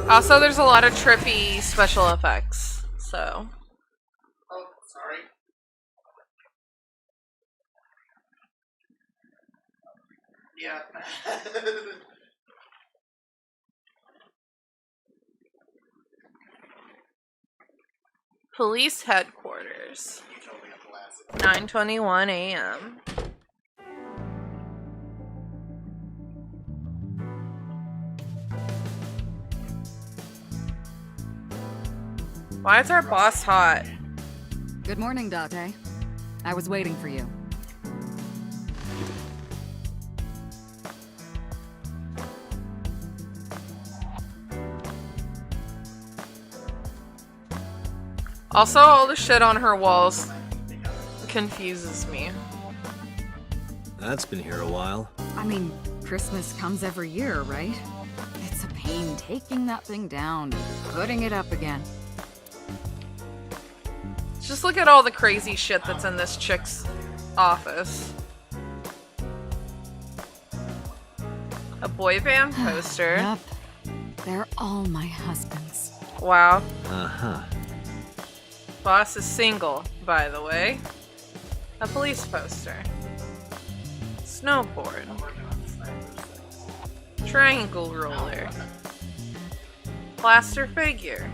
Also, there's a lot of trippy special effects, so. Oh, sorry. Yeah. Police headquarters. 9:21 a.m. Why is our boss hot? Good morning, Date. I was waiting for you. Also, all the shit on her walls confuses me. That's been here a while. I mean, Christmas comes every year, right? It's a pain taking that thing down and putting it up again. Just look at all the crazy shit that's in this chick's office. A boy band poster. Yep. They're all my husbands. Wow. Uh-huh. Boss is single, by the way. A police poster. Snowboard. Triangle roller. Plaster figure.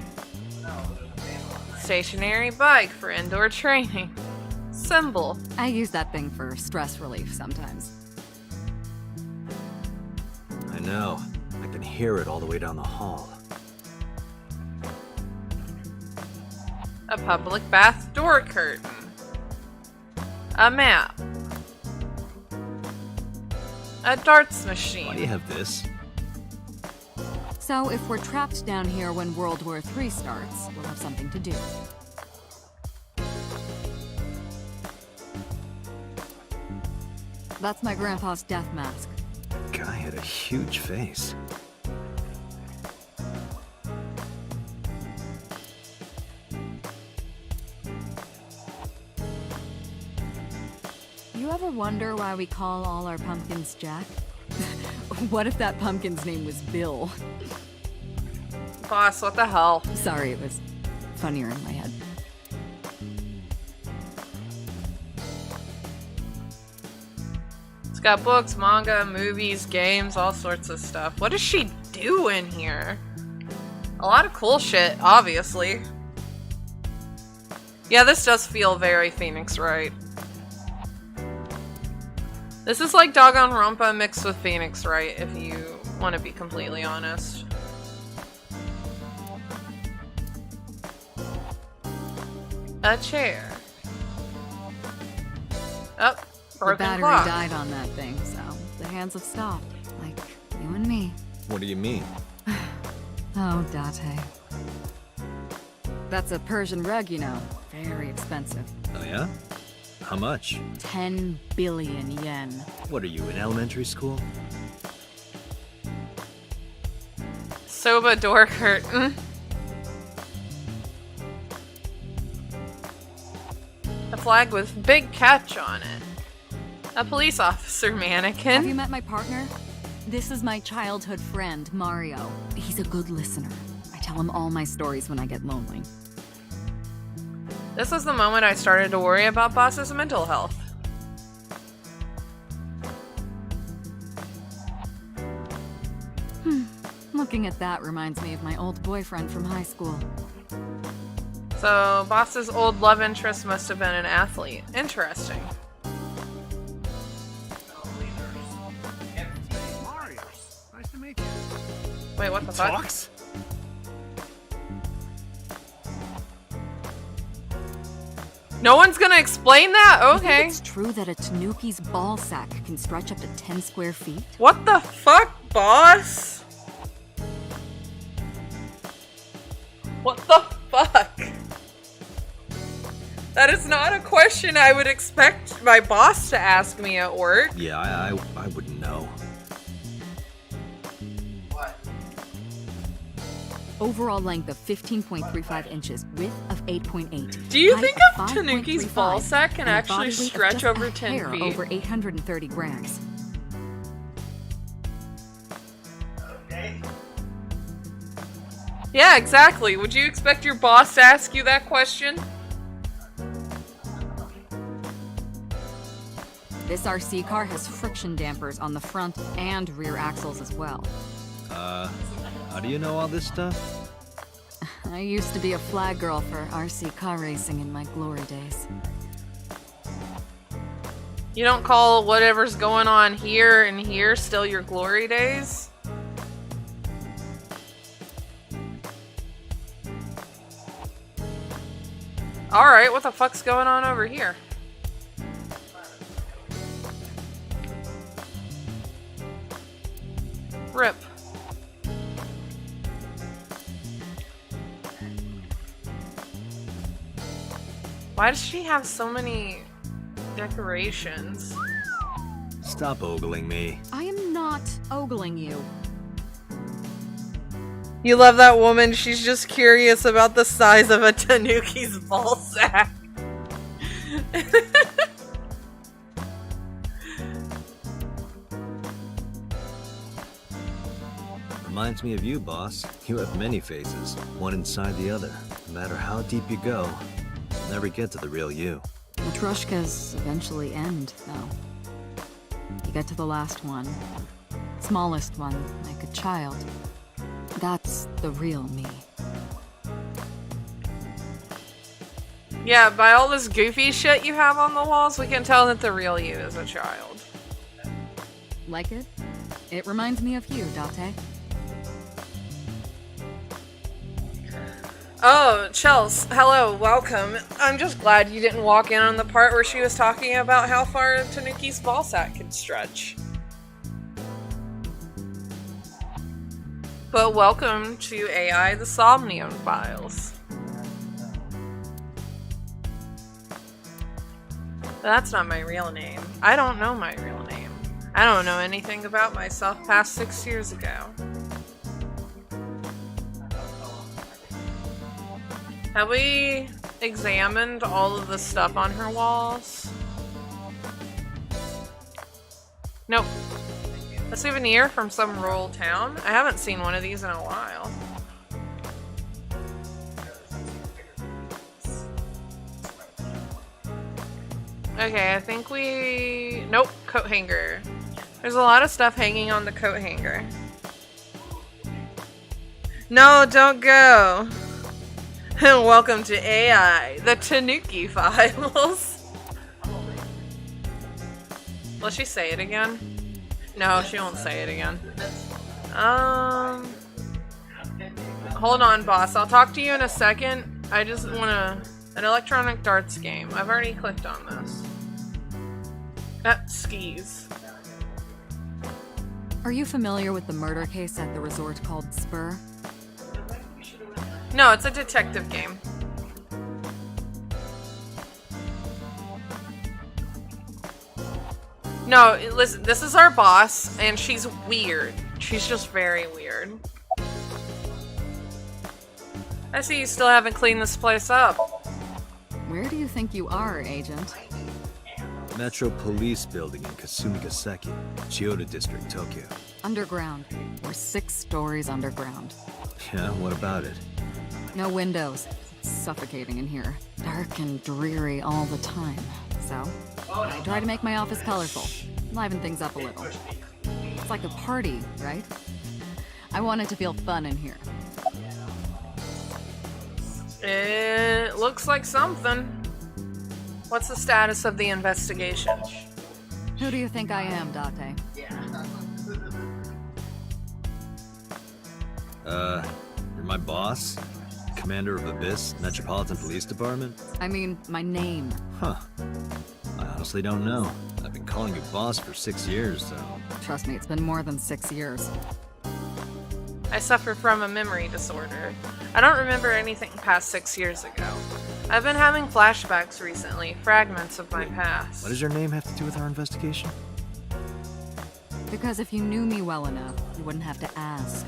Stationary bike for indoor training. Symbol. I use that thing for stress relief sometimes. I know. I can hear it all the way down the hall. A public bath door curtain. A map. A darts machine. Why do you have this? So if we're trapped down here when World War III starts, we'll have something to do. That's my grandpa's death mask. Guy had a huge face. You ever wonder why we call all our pumpkins Jack? What if that pumpkin's name was Bill? Boss, what the hell? Sorry, it was funnier in my head. It's got books, manga, movies, games, all sorts of stuff. What does she do in here? A lot of cool shit, obviously. Yeah, this does feel very Phoenix Wright. This is like Danganronpa mixed with Phoenix Wright, if you want to be completely honest. A chair. Oh, broken The battery clock. died on that thing, so the hands have stopped. Like you and me. What do you mean? Oh, Date. That's a Persian rug, you know. Very expensive. Oh yeah? How much? 10 billion yen. What are you, in elementary school? Soba door curtain. A flag with big catch on it. A police officer mannequin. Have you met my partner? This is my childhood friend, Mario. He's a good listener. I tell him all my stories when I get lonely. This was the moment I started to worry about Boss's mental health. Looking at that reminds me of my old boyfriend from high school. So, Boss's old love interest must have been an athlete. Interesting. Mario, nice to meet you. Wait, what the fuck? Talks? No one's gonna explain that? You think Okay. it's true that a tanuki's ball sack can stretch up to 10 square feet? What the fuck, boss? What the fuck? That is not a question I would expect my boss to ask me at work. Yeah, I wouldn't know. What? Overall length of 15.35 inches, width of 8.8. Do you height think of a Tanuki's 5.35, ball sack can and a actually body weight of stretch just over a 10 hair feet? over 830 grams. Okay. Yeah, exactly. Would you expect your boss to ask you that question? This RC car has friction dampers on the front and rear axles as well. How do you know all this stuff? I used to be a flag girl for RC car racing in my glory days. You don't call whatever's going on here and here still your glory days? Alright, what the fuck's going on over here? Rip. Why does she have so many decorations? Stop ogling me. I am not ogling you. You love that woman, she's just curious about the size of a Tanuki's ball sack. Reminds me of you, boss. You have many faces, one inside the other. No matter how deep you go, you'll never get to the real you. Matryoshkas eventually end, though. You get to the last one, smallest one, like a child. That's the real me. Yeah, by all this goofy shit you have on the walls, we can tell that the real you is a child. Like it? It reminds me of you, Date. Oh, Chels, hello, welcome. I'm just glad you didn't walk in on the part where she was talking about how far Tanuki's ball sack could stretch. But welcome to AI the Somnium Files. That's not my real name. I don't know my real name. I don't know anything about myself past 6 years ago. Have we examined all of the stuff on her walls? Nope. A souvenir from some rural town? I haven't seen one of these in a while. Okay, I think we... Nope, coat hanger. There's a lot of stuff hanging on the coat hanger. No, don't go. Welcome to AI, the Tanuki Files. Will she say it again? No, she won't say it again. Hold on, boss. I'll talk to you in a second. I just wanna... An electronic darts game. I've already clicked on this. Skis. Are you familiar with the murder case at the resort called Spur? No, it's a detective game. No, listen, this is our boss, and she's weird. She's just very weird. I see you still haven't cleaned this place up. Where do you think you are, Agent? Metro Police Building in Kasumigaseki, Chiyoda District, Tokyo. Underground. We're 6 stories underground. Yeah, what about it? No windows. It's suffocating in here. Dark and dreary all the time. So, I try to make my office colorful. Liven things up a little. It's like a party, right? I want it to feel fun in here. It looks like something. What's the status of the investigation? Who do you think I am, Date? You're my boss? Commander of Abyss, Metropolitan Police Department? I mean, my name. Huh. I honestly don't know. I've been calling you boss for 6 years, so... Trust me, it's been more than 6 years. I suffer from a memory disorder. I don't remember anything past 6 years ago. I've been having flashbacks recently, fragments of my past. What does your name have to do with our investigation? Because if you knew me well enough, you wouldn't have to ask.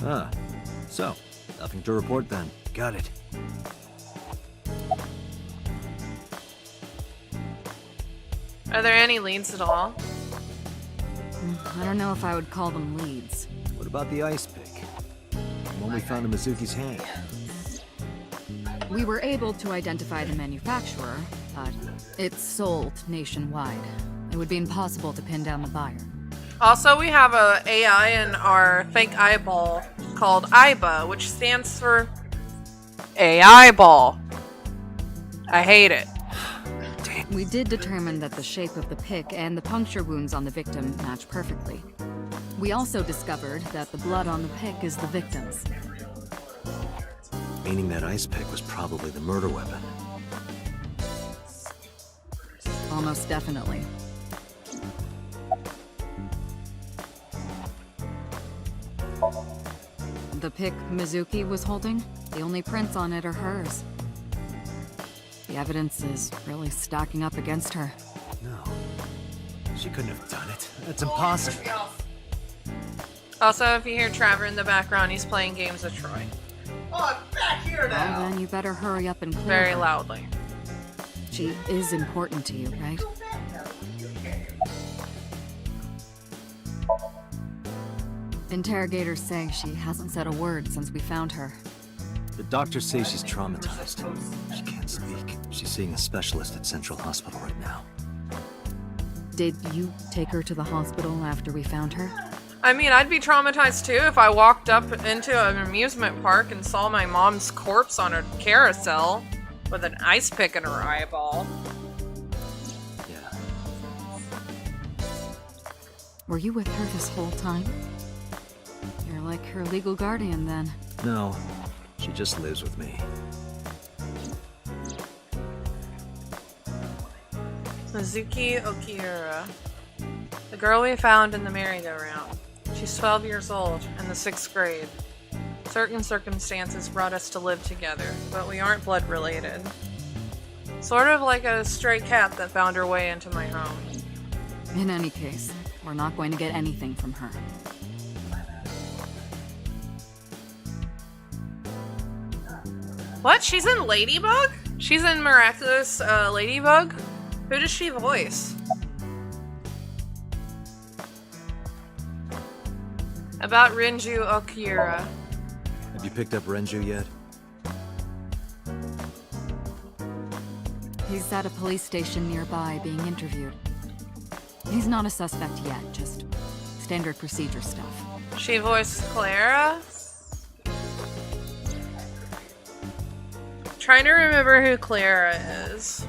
Ah. So, nothing to report then. Got it. Are there any leads at all? I don't know if I would call them leads. What about the ice pick? one we found in Mizuki's hand. We were able to identify the manufacturer, but it's sold nationwide. It would be impossible to pin down the buyer. Also, we have a AI in our fake eyeball called Aiba, which stands for AI ball. I hate it. We did determine that the shape of the pick and the puncture wounds on the victim match perfectly. We also discovered that the blood on the pick is the victim's. Meaning that ice pick was probably the murder weapon. Almost definitely. The pick Mizuki was holding, the only prints on it are hers. The evidence is really stacking up against her. No. She couldn't have done it. That's impossible. Also, if you hear Trevor in the background, he's playing games with Troy. Oh, I'm back here now. Well, then you better hurry up and clear Very her. loudly. She is important to you, right? Interrogators say she hasn't said a word since we found her. The doctors say she's traumatized. She can't speak. She's seeing a specialist at Central Hospital right now. Did you take her to the hospital after we found her? I mean, I'd be traumatized too if I walked up into an amusement park and saw my mom's corpse on a carousel with an ice pick in her eyeball. Yeah. Were you with her this whole time? You're like her legal guardian then. No. She just lives with me. Mizuki Okiura. The girl we found in the merry-go-round. She's 12 years old, in the 6th grade. Certain circumstances brought us to live together, but we aren't blood related. Sort of like a stray cat that found her way into my home. In any case, we're not going to get anything from her. What? She's in Ladybug? She's in Miraculous Ladybug? Who does she voice? About Renju Okiura. Have you picked up Renju yet? He's at a police station nearby being interviewed. He's not a suspect yet, just standard procedure stuff. She voiced Clara? Trying to remember who Clara is.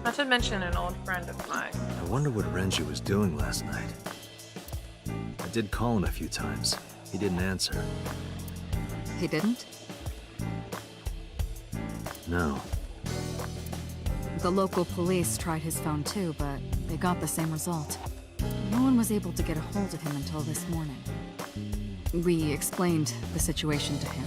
Not to mention an old friend of mine. I wonder what Renju was doing last night. I did call him a few times. He didn't answer. He didn't? No. The local police tried his phone too, but they got the same result. No one was able to get a hold of him until this morning. We explained the situation to him.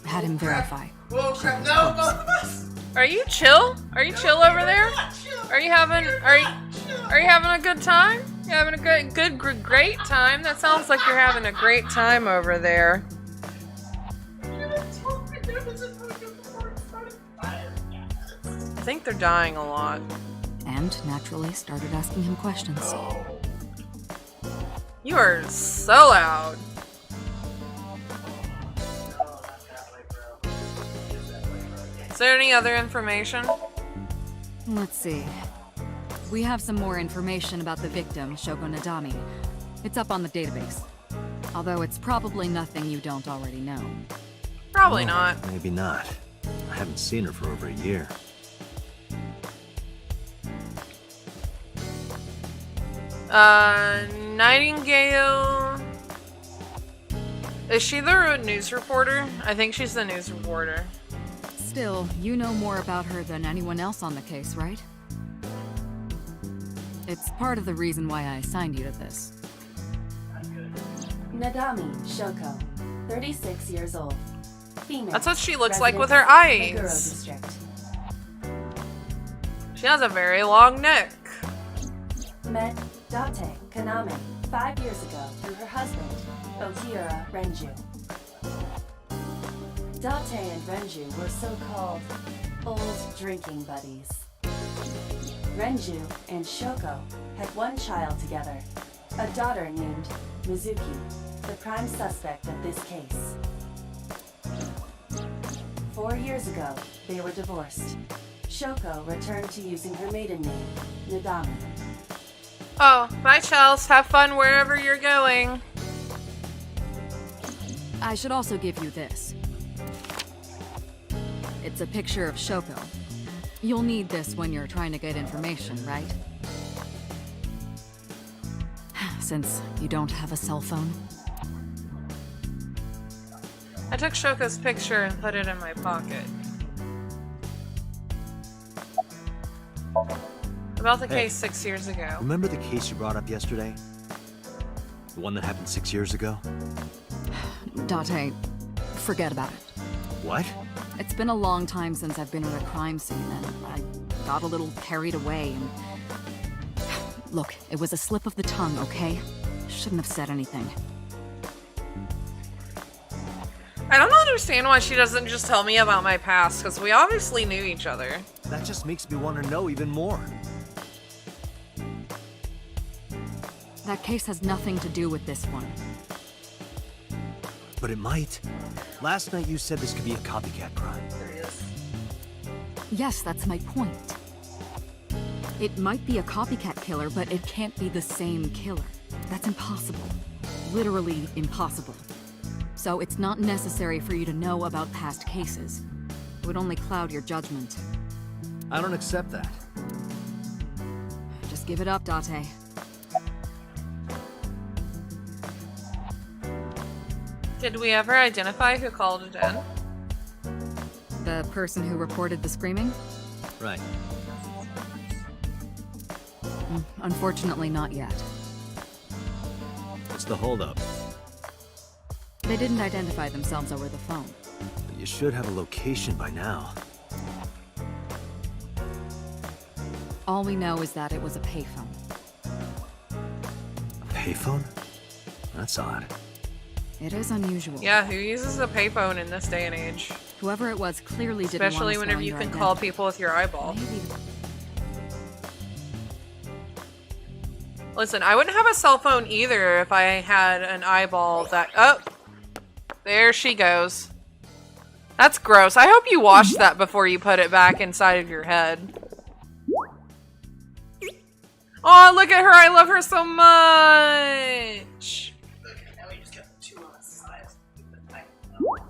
Had him verify. Whoa, crap. No, both of us. Are you chill? Are you chill over there? Are you having a good time? You having a great time? That sounds like you're having a great time over there. I think they're dying a lot. And naturally started asking him questions. You are so loud. Is there any other information? Let's see. We have some more information about the victim, Shoko Nadami. It's up on the database. Although it's probably nothing you don't already know. Probably Well, not. Maybe not. I haven't seen her for over a year. Nightingale... Is she the news reporter? I think she's the news reporter. Still, you know more about her than anyone else on the case, right? It's part of the reason why I assigned you to this. Nadami Shoko, 36 years old. Female. That's what she looks like with resident her Meguro eyes. District. She has a very long neck. Met Date Kaname 5 years ago through her husband, Okiura Renju. Date and Renju were so-called old drinking buddies. Renju and Shoko had one child together, a daughter named Mizuki. the prime suspect of this case. 4 years ago, they were divorced. Shoko returned to using her maiden name, Nagami. Oh, bye, Chels. Have fun wherever you're going. I should also give you this. It's a picture of Shoko. You'll need this when you're trying to get information, right? Since you don't have a cell phone. I took Shoko's picture and put it in my pocket. About the case 6 years ago. Remember the case you brought up yesterday? The one that happened 6 years ago? Date, forget about it. What? It's been a long time since I've been at a crime scene, and I got a little carried away, and... Look, it was a slip of the tongue, okay? Shouldn't have said anything. I don't understand why she doesn't just tell me about my past, because we obviously knew each other. That just makes me want to know even more. That case has nothing to do with this one. But it might. Last night you said this could be a copycat crime. Yes, that's my point. It might be a copycat killer, but it can't be the same killer. That's impossible. Literally impossible. So it's not necessary for you to know about past cases. It would only cloud your judgment. I don't accept that. Just give it up, Date. Did we ever identify who called it in? The person who reported the screaming? Right. Unfortunately, not yet. What's the holdup? They didn't identify themselves over the phone. But you should have a location by now. All we know is that it was a payphone. A payphone? That's odd. It is unusual. Yeah, who uses a payphone in this day and age? Whoever it was clearly didn't Especially want us whenever knowing you your can call identity. people with your eyeball. Maybe. Listen, I wouldn't have a cell phone either if I had an eyeball that... Oh! There she goes. That's gross. I hope you washed that before you put it back inside of your head. Oh, look at her. I love her so much.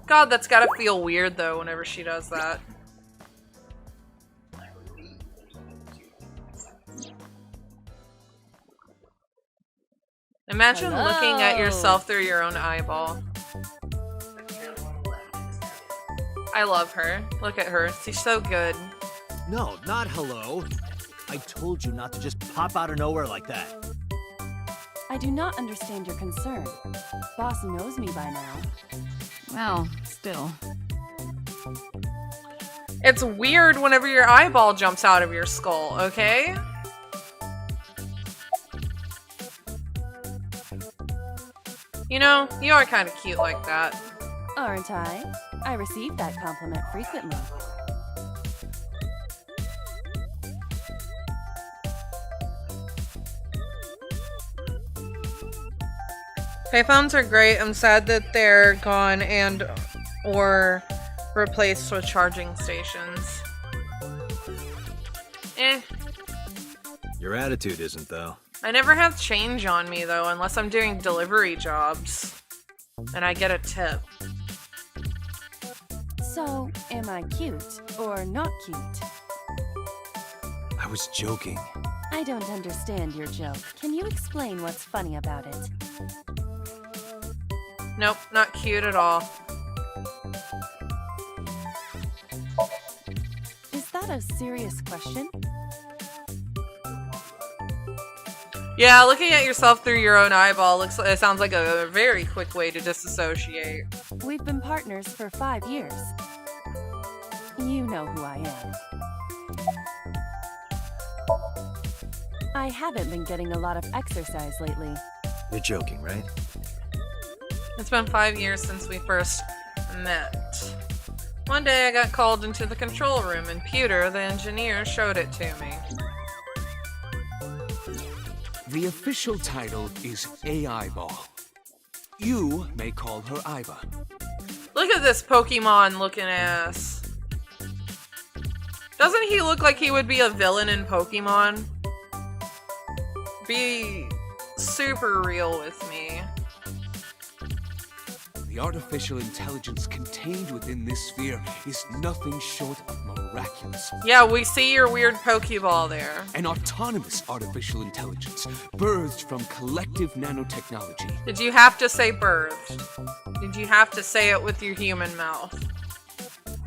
God, that's gotta feel weird though whenever she does that. Imagine looking at yourself through your own eyeball. I love her. Look at her. She's so good. No, not hello. I told you not to just pop out of nowhere like that. I do not understand your concern. Boss knows me by now. Well, still. It's weird whenever your eyeball jumps out of your skull, okay? You know, you are kind of cute like that. Aren't I? I receive that compliment frequently. Payphones are great. I'm sad that they're gone and or replaced with charging stations. Eh. Your attitude isn't, though. I never have change on me, though, unless I'm doing delivery jobs. And I get a tip. So, am I cute or not cute? I was joking. I don't understand your joke. Can you explain what's funny about it? Nope, not cute at all. Is that a serious question? Yeah, looking at yourself through your own eyeball it sounds like a very quick way to disassociate. We've been partners for 5 years. You know who I am. I haven't been getting a lot of exercise lately. You're joking, right? It's been 5 years since we first met. One day I got called into the control room and Pewter, the engineer, showed it to me. The official title is AI Ball. You may call her Aiba. Look at this Pokemon looking ass. Doesn't he look like he would be a villain in Pokemon? Be super real with me. The artificial intelligence contained within this sphere is nothing short of miraculous. Yeah, we see your weird Pokeball there. An autonomous artificial intelligence birthed from collective nanotechnology. Did you have to say birthed? Did you have to say it with your human mouth?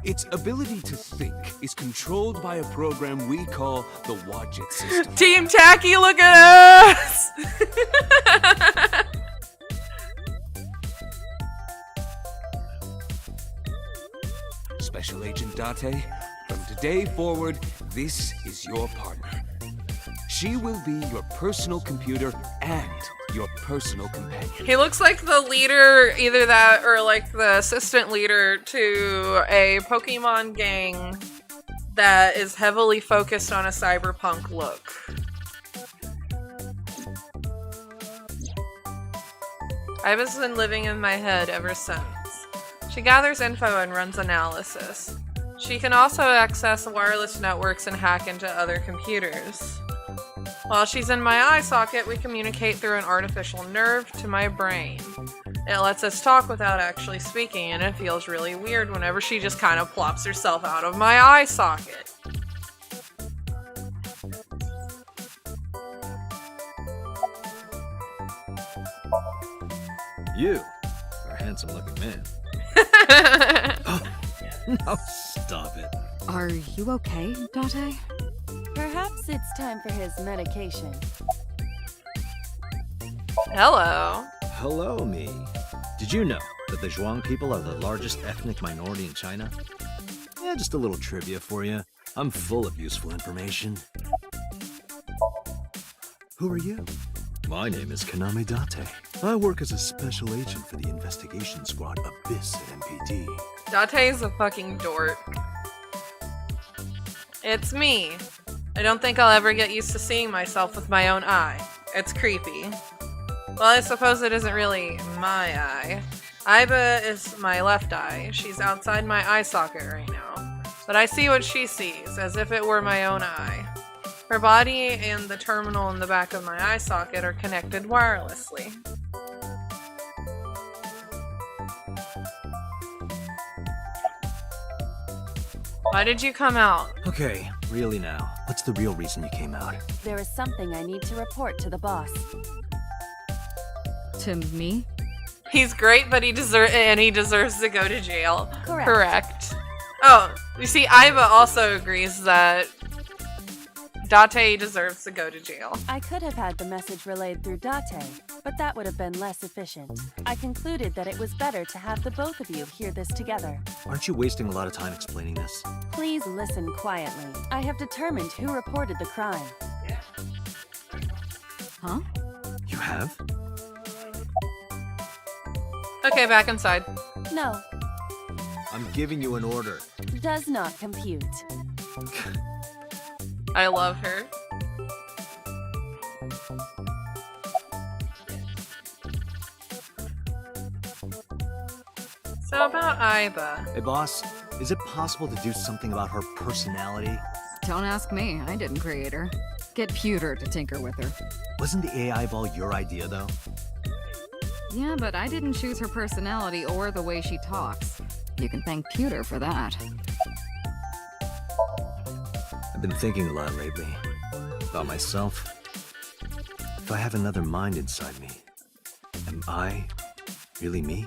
Its ability to think is controlled by a program we call the Wadjet system. Team Tacky, look at us! Special Agent Date, from today forward, this is your partner. She will be your personal computer and your personal companion. He looks like the leader, either that or like the assistant leader to a Pokemon gang that is heavily focused on a cyberpunk look. Aiba's been living in my head ever since. She gathers info and runs analysis. She can also access wireless networks and hack into other computers. While she's in my eye socket, we communicate through an artificial nerve to my brain. It lets us talk without actually speaking, and it feels really weird whenever she just kind of plops herself out of my eye socket. You are a handsome looking man. No, stop it. Are you okay, Date? Perhaps it's time for his medication. Hello. Hello, me. Did you know that the Zhuang people are the largest ethnic minority in China? Yeah, just a little trivia for you. I'm full of useful information. Who are you? My name is Kaname Date. I work as a special agent for the investigation squad Abyss at MPD. Date is a fucking dork. It's me. I don't think I'll ever get used to seeing myself with my own eye. It's creepy. Well, I suppose it isn't really my eye. Aiba is my left eye. She's outside my eye socket right now. But I see what she sees, as if it were my own eye. Her body and the terminal in the back of my eye socket are connected wirelessly. Why did you come out? Okay, really now. What's the real reason you came out? There is something I need to report to the boss. To me? He's great, but he deserves to go to jail. Correct. Oh, you see, Aiba also agrees that Date deserves to go to jail. I could have had the message relayed through Date, but that would have been less efficient. I concluded that it was better to have the both of you hear this together. Aren't you wasting a lot of time explaining this? Please listen quietly. I have determined who reported the crime. Huh? You have? Okay, back inside. No, I'm giving you an order. does not compute. I love her. So about Aiba. Hey, boss, is it possible to do something about her personality? Don't ask me. I didn't create her. Get Pewter to tinker with her. Wasn't the AI ball your idea, though? Yeah, but I didn't choose her personality or the way she talks. You can thank Pewter for that. I've been thinking a lot lately. About myself. If I have another mind inside me, am I really me?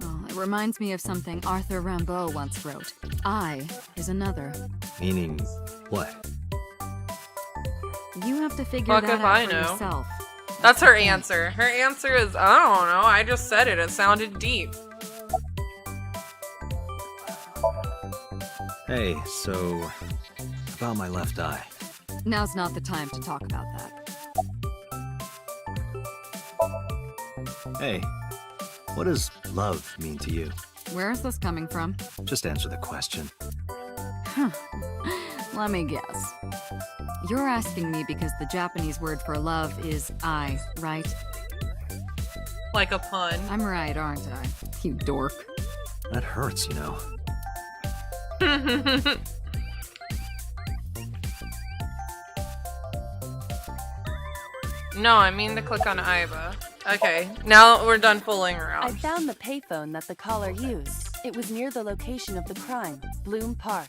Well, it reminds me of something Arthur Rimbaud once wrote. I is another. Meaning, what? You have to figure Fuck that if out I for know. yourself. That's her answer. Her answer is, I don't know, I just said it. It sounded deep. Hey, so, about my left eye. Now's not the time to talk about that. Hey, what does love mean to you? Where is this coming from? Just answer the question. Let me guess. You're asking me because the Japanese word for love is ai, right? Like a pun. I'm right, aren't I? You dork. That hurts, you know. No, I mean to click on Aiba. Okay, now we're done fooling I around. found the payphone that the caller used. It was near the location of the crime, Bloom Park.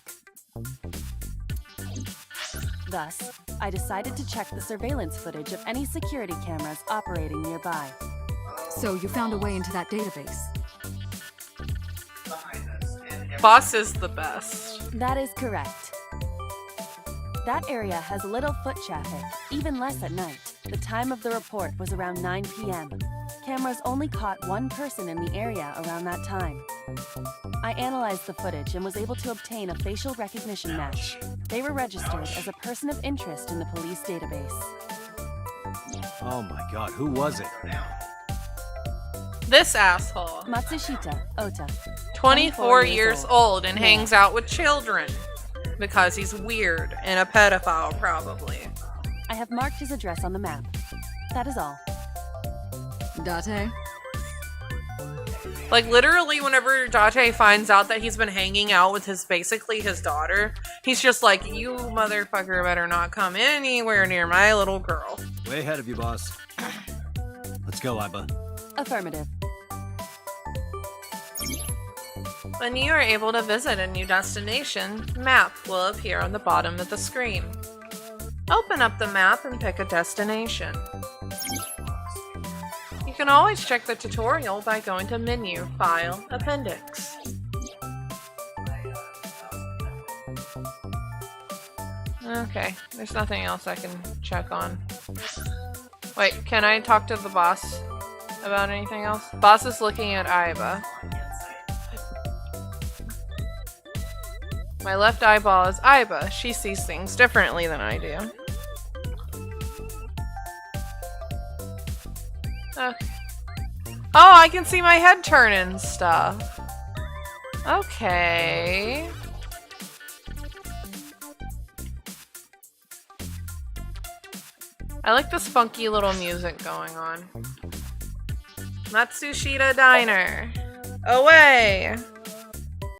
Thus, I decided to check the surveillance footage of any security cameras operating nearby. So you found a way into that database. Behind us. And Boss is the best. That is correct. That area has little foot traffic, even less at night. The time of the report was around 9 p.m. Cameras only caught one person in the area around that time. I analyzed the footage and was able to obtain a facial recognition match. They were registered as a person of interest in the police database. Oh my god, who was it? This asshole. Matsushita Ota. 24 years old and Yeah. hangs out with children. Because he's weird and a pedophile, probably. I have marked his address on the map. That is all. Date? Like, literally, whenever Date finds out that he's been hanging out with basically his daughter, he's just like, you motherfucker better not come anywhere near my little girl. Way ahead of you, boss. Let's go, Aiba. Affirmative. When you are able to visit a new destination, map will appear on the bottom of the screen. Open up the map and pick a destination. You can always check the tutorial by going to Menu, File, Appendix. Okay, there's nothing else I can check on. Wait, can I talk to the boss about anything else? Boss is looking at Aiba. My left eyeball is Aiba. She sees things differently than I do. Okay. Oh, I can see my head turn and stuff. Okay. I like this funky little music going on. Matsushita Diner. Away!